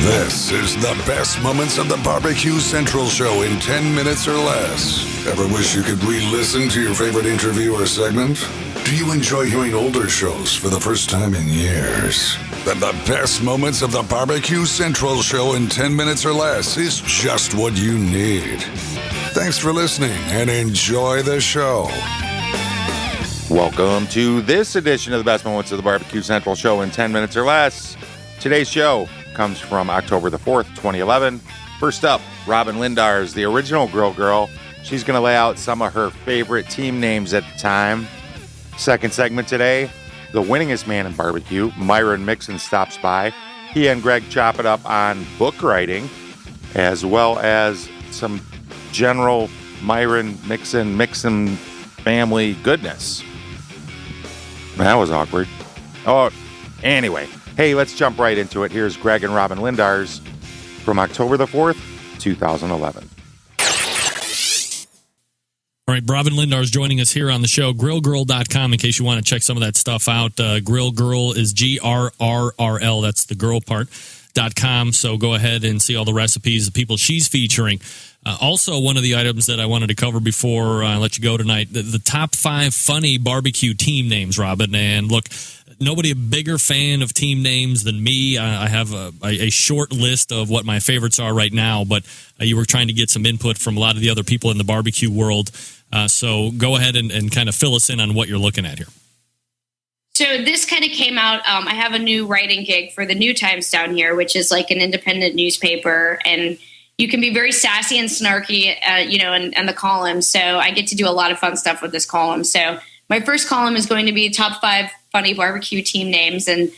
This is the best moments of the BBQ Central Show in 10 minutes or less. Ever wish you could re-listen to your favorite interview or segment? Do you enjoy hearing older shows for the first time in years? Then the best moments of the BBQ Central Show in 10 minutes or less is just what you need. Thanks for listening and enjoy the show. Welcome to this edition of the best moments of the BBQ Central Show in 10 minutes or less. Today's show comes from October the 4th, 2011. First up, Robin Lindar's the original Grill Girl. She's going to lay out some of her favorite team names at the time. Second segment today, the winningest man in barbecue, Myron Mixon, stops by. He and Greg chop it up on book writing, as well as some general Myron Mixon family goodness. That was awkward. Oh, anyway. Hey, let's jump right into it. Here's Greg and Robin Lindar's from October the 4th, 2011. All right, Robin Lindar's joining us here on the show. GrillGirl.com in case you want to check some of that stuff out. Grill Girl is GRRRL. That's the girl part.com. So go ahead and see all the recipes, the people she's featuring. Also, one of the items that I wanted to cover before I let you go tonight, the top 5 funny barbecue team names, Robin. And look, nobody a bigger fan of team names than me. I have a short list of what my favorites are right now, but you were trying to get some input from a lot of the other people in the barbecue world. So go ahead and kind of fill us in on what you're looking at here. So this kind of came out. I have a new writing gig for the New Times down here, which is like an independent newspaper, and you can be very sassy and snarky, in the column. So I get to do a lot of fun stuff with this column. So my first column is going to be top 5 funny barbecue team names. And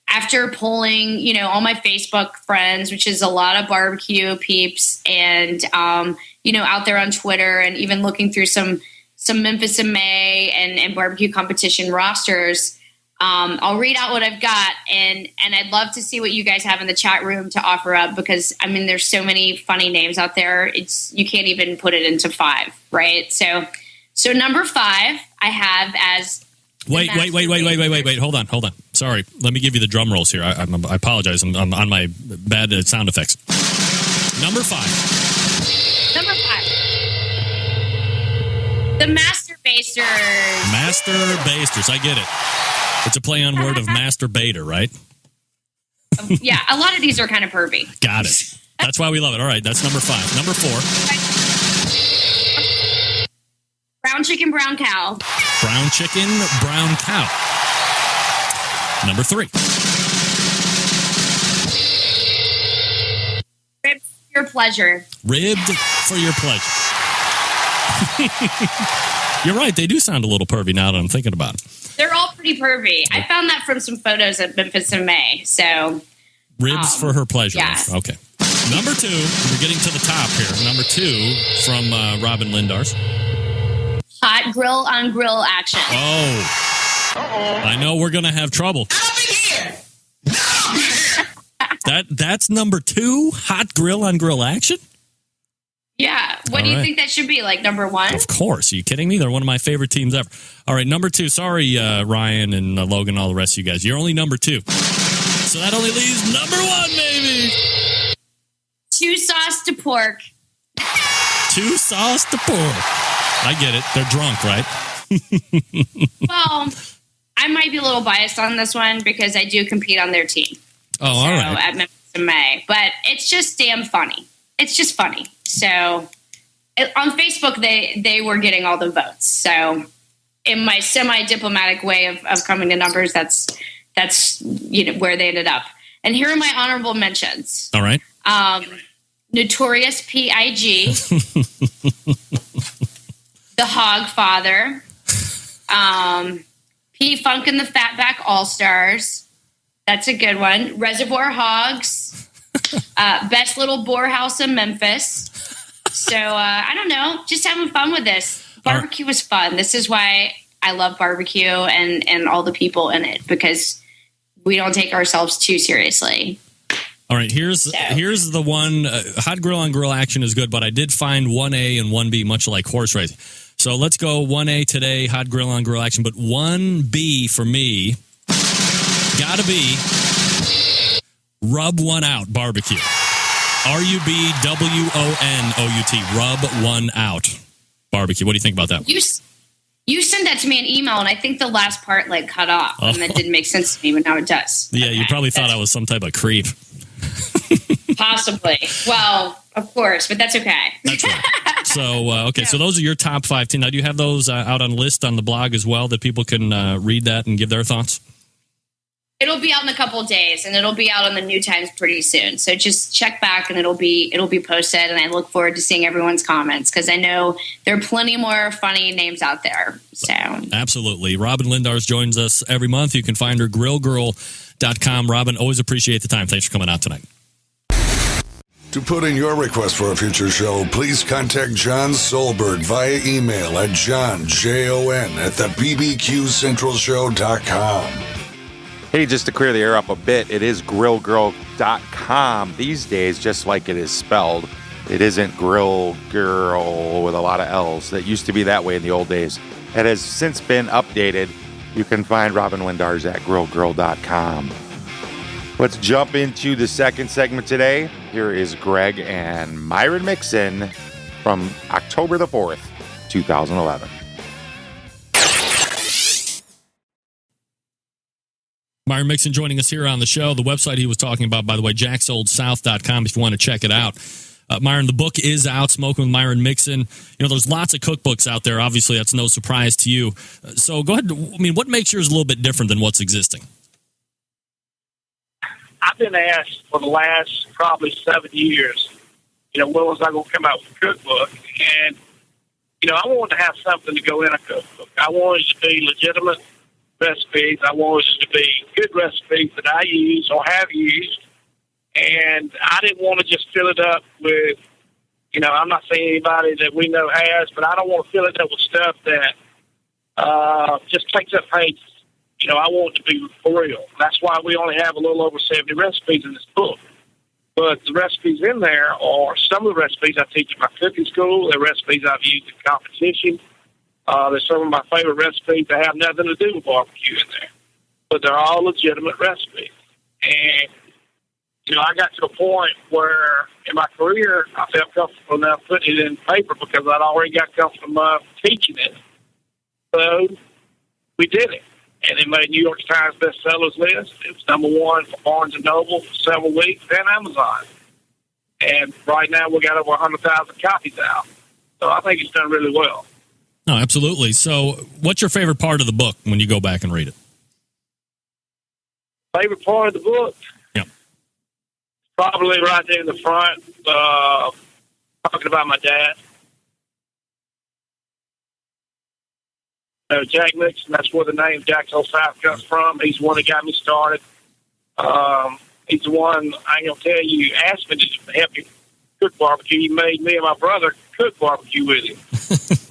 after polling, all my Facebook friends, which is a lot of barbecue peeps, and, out there on Twitter, and even looking through some Memphis in May and barbecue competition rosters, I'll read out what I've got, and I'd love to see what you guys have in the chat room to offer up, because there's so many funny names out there. You can't even put it into 5, right? So number 5 I have as wait. Hold on. Sorry, let me give you the drum rolls here. I apologize. I'm on my bad sound effects. Number 5. The Masturbators. Masturbators. I get it. It's a play on word of masturbator, right? Yeah, a lot of these are kind of pervy. Got it. That's why we love it. All right, that's number 5. Number 4. Brown chicken, brown cow. Brown chicken, brown cow. Number 3. Ribbed for your pleasure. Ribbed for your pleasure. You're right. They do sound a little pervy now that I'm thinking about it. They're all pretty pervy. I found that from some photos at Memphis in May. So ribs for her pleasure. Yeah. Okay. Number 2. We're getting to the top here. Number 2 from Robin Lindar's. Hot grill on grill action. Oh. Uh-oh. I know we're going to have trouble. That's number 2? Hot grill on grill action? Yeah. What do you think that should be? Like number 1? Of course. Are you kidding me? They're one of my favorite teams ever. All right, number 2. Sorry, Ryan and Logan and all the rest of you guys. You're only number 2. So that only leaves number 1, baby. 2 sauce to pork. 2 sauce to pork. I get it. They're drunk, right? Well, I might be a little biased on this one because I do compete on their team. Oh, all right. At Memphis in May. But it's just damn funny. It's just funny. So on Facebook, they were getting all the votes. So in my semi-diplomatic way of coming to numbers, that's where they ended up. And here are my honorable mentions. All right. Notorious P.I.G. The Hog Father. P-Funk and the Fatback All-Stars. That's a good one. Reservoir Hogs. Best Little Boar House in Memphis. So, I don't know. Just having fun with this. Barbecue was fun. This is why I love barbecue and all the people in it, because we don't take ourselves too seriously. All right, here's the one. Hot grill on grill action is good, but I did find 1A and 1B much like horse racing. So let's go 1A today, hot grill on grill action. But 1B for me, gotta be Rub One Out Barbecue. RUBWONOUT. Rub One Out Barbecue. What do you think about that? You sent that to me in email, and I think the last part cut off, and that didn't make sense to me, but now it does. Yeah, okay. You probably thought I was some type of creep. Possibly. Well, of course, but that's okay. That's right. So, okay, so those are your top 5 10. Now, do you have those out on list on the blog as well that people can read that and give their thoughts? It'll be out in a couple of days, and it'll be out on the New Times pretty soon. So just check back, and it'll be posted. And I look forward to seeing everyone's comments because I know there are plenty more funny names out there. So absolutely, Robin Lindars joins us every month. You can find her grillgirl.com. Robin, always appreciate the time. Thanks for coming out tonight. To put in your request for a future show, please contact John Solberg via email at johnjon@thebbqcentralshow.com. Hey, just to clear the air up a bit, it is grillgirl.com these days, just like it is spelled. It isn't Grill Girl with a lot of L's. That used to be that way in the old days. It has since been updated. You can find Robin Lindars at grillgirl.com. Let's jump into the second segment today. Here is Greg and Myron Mixon from October the 4th, 2011. Myron Mixon joining us here on the show. The website he was talking about, by the way, jacksoldsouth.com if you want to check it out. Myron, the book is out, Smoking with Myron Mixon. You know, there's lots of cookbooks out there. Obviously, that's no surprise to you. So go ahead. I mean, what makes yours a little bit different than what's existing? I've been asked for the last probably 7 years, when was I going to come out with a cookbook? And, I wanted to have something to go in a cookbook. I wanted it to be legitimate recipes. I wanted it to be good recipes that I use or have used. And I didn't want to just fill it up with, I'm not saying anybody that we know has, but I don't want to fill it up with stuff that just takes up pages. I want it to be for real. That's why we only have a little over 70 recipes in this book. But the recipes in there are some of the recipes I teach at my cooking school. They're recipes I've used in competition. There's some of my favorite recipes that have nothing to do with barbecue in there. But they're all legitimate recipes. And, I got to a point where in my career I felt comfortable enough putting it in paper because I'd already got comfortable enough teaching it. So we did it. And it made New York Times bestsellers list. It was number 1 for Barnes & Noble for several weeks and Amazon. And right now we got over 100,000 copies out. So I think it's done really well. No, absolutely. So what's your favorite part of the book when you go back and read it? Favorite part of the book? Yeah. Probably right there in the front, talking about my dad. Jack Nixon, that's where the name Jack Soul South comes from. He's the one that got me started. He's the one, I ain't going to tell you, asked me to help him cook barbecue. He made me and my brother cook barbecue with him.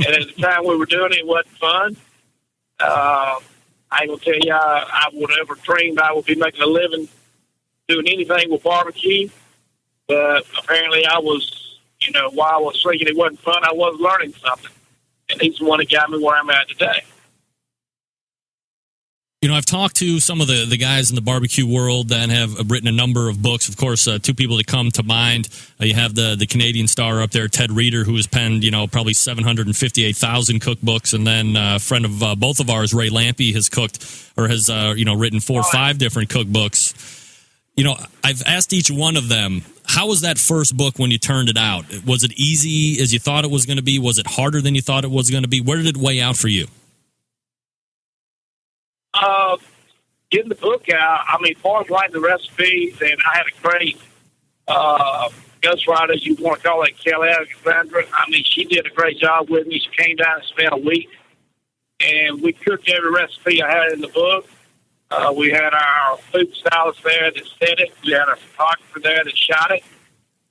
And at the time we were doing it, it wasn't fun. I ain't going to tell you, I would have ever dreamed I would be making a living doing anything with barbecue. But apparently I was, while I was thinking it wasn't fun, I was learning something. And he's the one that got me where I'm at today. I've talked to some of the guys in the barbecue world that have written a number of books. Of course, 2 people that come to mind. You have the Canadian star up there, Ted Reeder, who has penned, probably 758,000 cookbooks. And then a friend of both of ours, Ray Lampe, has written 4 or 5 different cookbooks. I've asked each one of them, how was that first book when you turned it out? Was it easy as you thought it was going to be? Was it harder than you thought it was going to be? Where did it weigh out for you? Getting the book out, as far as writing the recipes, and I had a great ghostwriter, you want to call it, Kelly Alexandra. She did a great job with me. She came down and spent a week, and we cooked every recipe I had in the book. We had our food stylist there that said it. We had our photographer there that shot it.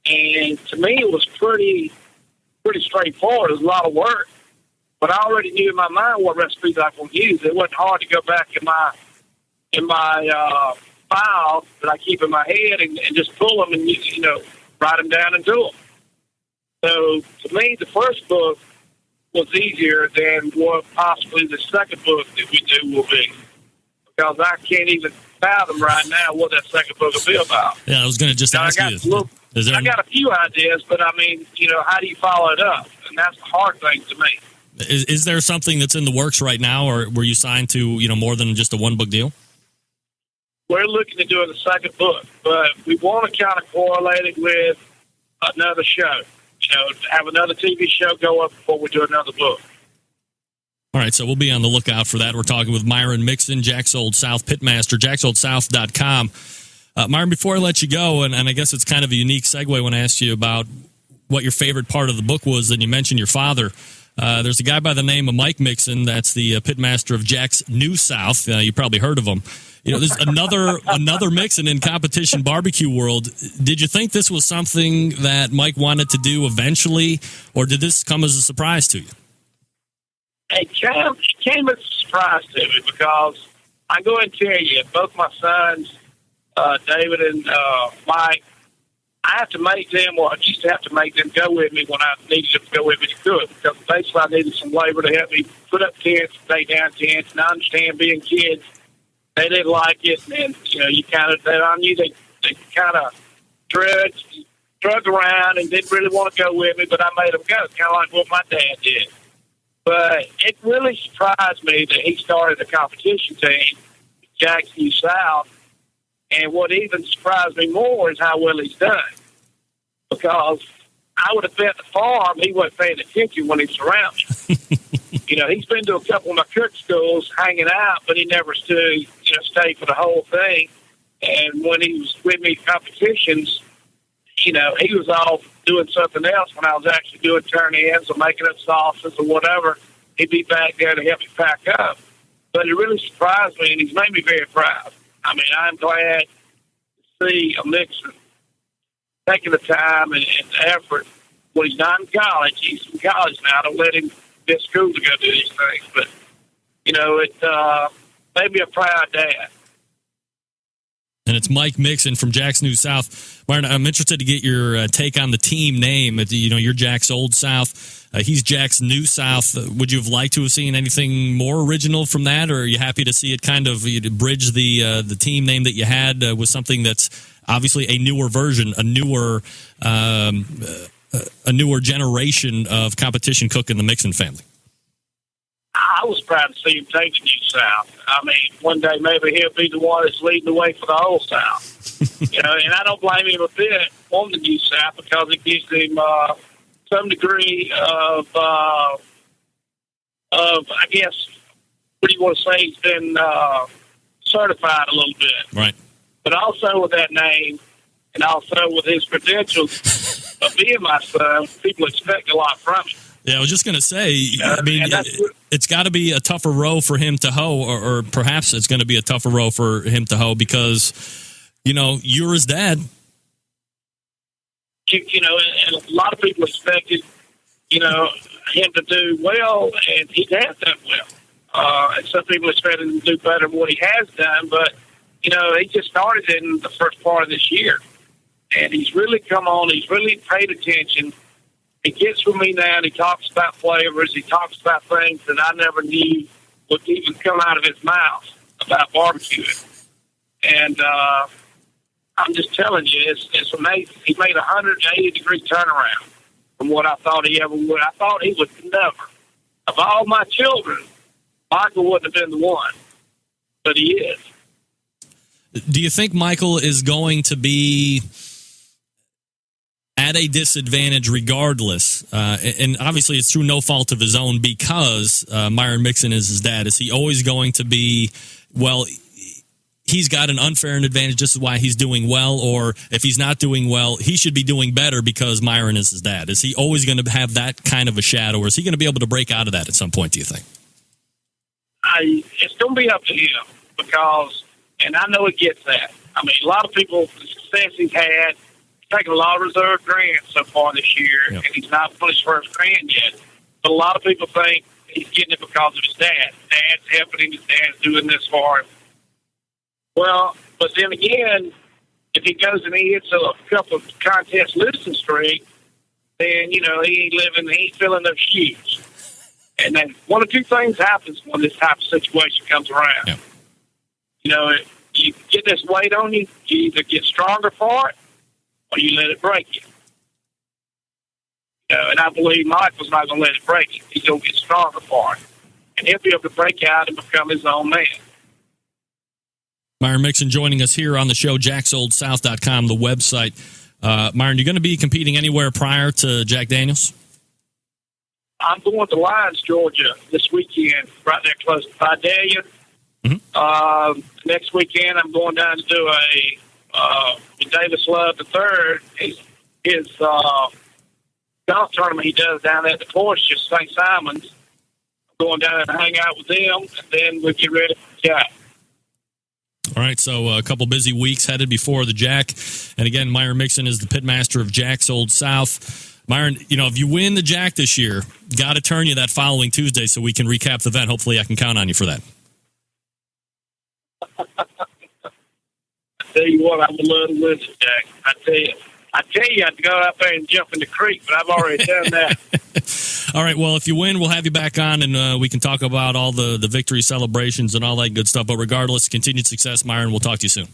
And to me, it was pretty straightforward. It was a lot of work. But I already knew in my mind what recipes I was going to use. It wasn't hard to go back in my files that I keep in my head and just pull them and, write them down and do them. So to me, the first book was easier than what possibly the second book that we do will be. Because I can't even fathom right now what that second book will be about. Yeah, I was going to just ask you. I got a few ideas, but I mean, how do you follow it up? And that's the hard thing to me. Is there something that's in the works right now, or were you signed to, more than just a one-book deal? We're looking at doing the second book, but we want to kind of correlate it with another show. Have another TV show go up before we do another book. All right, so we'll be on the lookout for that. We're talking with Myron Mixon, Jack's Old South Pitmaster, jacksoldSouth.com. Myron, before I let you go, and I guess it's kind of a unique segue when I asked you about what your favorite part of the book was, and you mentioned your father. There's a guy by the name of Mike Mixon. That's the pitmaster of Jack's New South. You probably heard of him. There's another Mixon in competition barbecue world. Did you think this was something that Mike wanted to do eventually, or did this come as a surprise to you? It came as a surprise to me because I go and tell you, both my sons, David and Mike, I have to make them, or I used to have to make them go with me when I needed them to go with me to cook, because basically I needed some labor to help me put up tents, stay down tents, and I understand being kids, they didn't like it, and you kind of, I knew they kind of drug around and didn't really want to go with me, but I made them go, kind of like what my dad did. But it really surprised me that he started a competition team, Jack's New South, and what even surprised me more is how well he's done. Because I would have bet the farm he wasn't paying attention when he was around me. He's been to a couple of my cook schools hanging out, but he never stayed for the whole thing. And when he was with me at competitions, he was off doing something else when I was actually doing turn-ins or making up sauces or whatever. He'd be back there to help me pack up. But it really surprised me, and he's made me very proud. I mean, I'm glad to see a Mixon taking the time and the effort. When he's not in college, he's in college now. Don't let him miss school to go do these things. But, it made me a proud dad. And it's Mike Mixon from Jack's New South. Martin, I'm interested to get your take on the team name. You're Jack's Old South. He's Jack's New South. Would you have liked to have seen anything more original from that, or are you happy to see it kind of bridge the team name that you had with something that's obviously a newer version, a newer generation of competition cook in the Mixon family? I was proud to see him take the New South. I mean, one day maybe he'll be the one that's leading the way for the Old South. And I don't blame him a bit on the New South because it gives him some degree of I guess, what do you want to say? He's been certified a little bit. Right. But also with that name and also with his credentials of being my son, people expect a lot from him. Yeah, I was just going to say, it's got to be a tougher row for him to hoe, or perhaps it's going to be a tougher row for him to hoe because, you're his dad. And a lot of people expected, him to do well, and he has done well. And some people expected him to do better than what he has done, but, he just started in the first part of this year. And he's really come on, he's really paid attention. He gets with me now, and he talks about flavors. He talks about things that I never knew would even come out of his mouth about barbecuing. And I'm just telling you, it's amazing. He made a 180-degree turnaround from what I thought he ever would. I thought he would never. Of all my children, Michael wouldn't have been the one, but he is. Do you think Michael is going to be at a disadvantage regardless? And obviously it's through no fault of his own because Myron Mixon is his dad. Is he always going to be, he's got an unfair advantage, this is why he's doing well, or if he's not doing well, he should be doing better because Myron is his dad? Is he always going to have that kind of a shadow, or is he going to be able to break out of that at some point, do you think? It's going to be up to him because, and I know he gets that. I mean, a lot of people, the success he's had, taken a lot of reserve grants so far this year, and he's not finished first grant yet. But a lot of people think he's getting it because of his dad. Dad's helping him, his dad's doing this for him. Well, but then again, if he goes and he hits a couple of contest losing streak, then, he ain't filling those shoes. And then one of two things happens when this type of situation comes around. Yeah. you get this weight on you, you either get stronger for it or you let it break you. And I believe Michael's not going to let it break him. He's going to get stronger for it. And he'll be able to break out and become his own man. Myron Mixon joining us here on the show, jacksoldsouth.com, the website. Myron, you're going to be competing anywhere prior to Jack Daniels? I'm going to Lyons, Georgia this weekend, right there close to Vidalia. Mm-hmm. Next weekend, I'm going down to do with Davis Love III, his golf tournament he does down there at the Porsche, St. Simon's. I'm going down there and hang out with them, and then we'll get ready for Jack. All right, so a couple busy weeks headed before the Jack. And again, Myron Mixon is the pitmaster of Jack's Old South. Myron, if you win the Jack this year, got to turn you that following Tuesday so we can recap the event. Hopefully I can count on you for that. I tell you what, I would love to listen, Jack. I tell you, I'd go out there and jump in the creek, but I've already done that. All right, well, if you win, we'll have you back on, and we can talk about all the victory celebrations and all that good stuff. But regardless, continued success, Myron. We'll talk to you soon.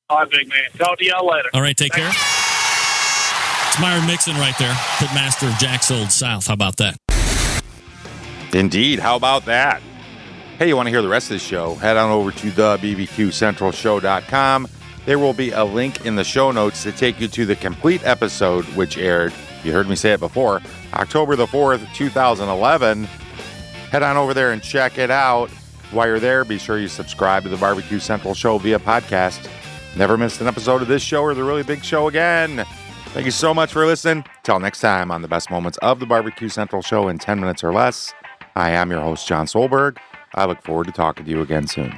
All right, big man. Talk to y'all later. All right, take care. It's Myron Mixon right there, pitmaster of Jack's Old South. How about that? Indeed. How about that? Hey, you want to hear the rest of the show? Head on over to the BBQCentralShow.com. There will be a link in the show notes to take you to the complete episode, which aired, you heard me say it before, October the 4th, 2011. Head on over there and check it out. While you're there, be sure you subscribe to the Barbecue Central Show via podcast. Never missed an episode of this show or the really big show again. Thank you so much for listening. Till next time on the best moments of the Barbecue Central Show in 10 minutes or less, I am your host, John Solberg. I look forward to talking to you again soon.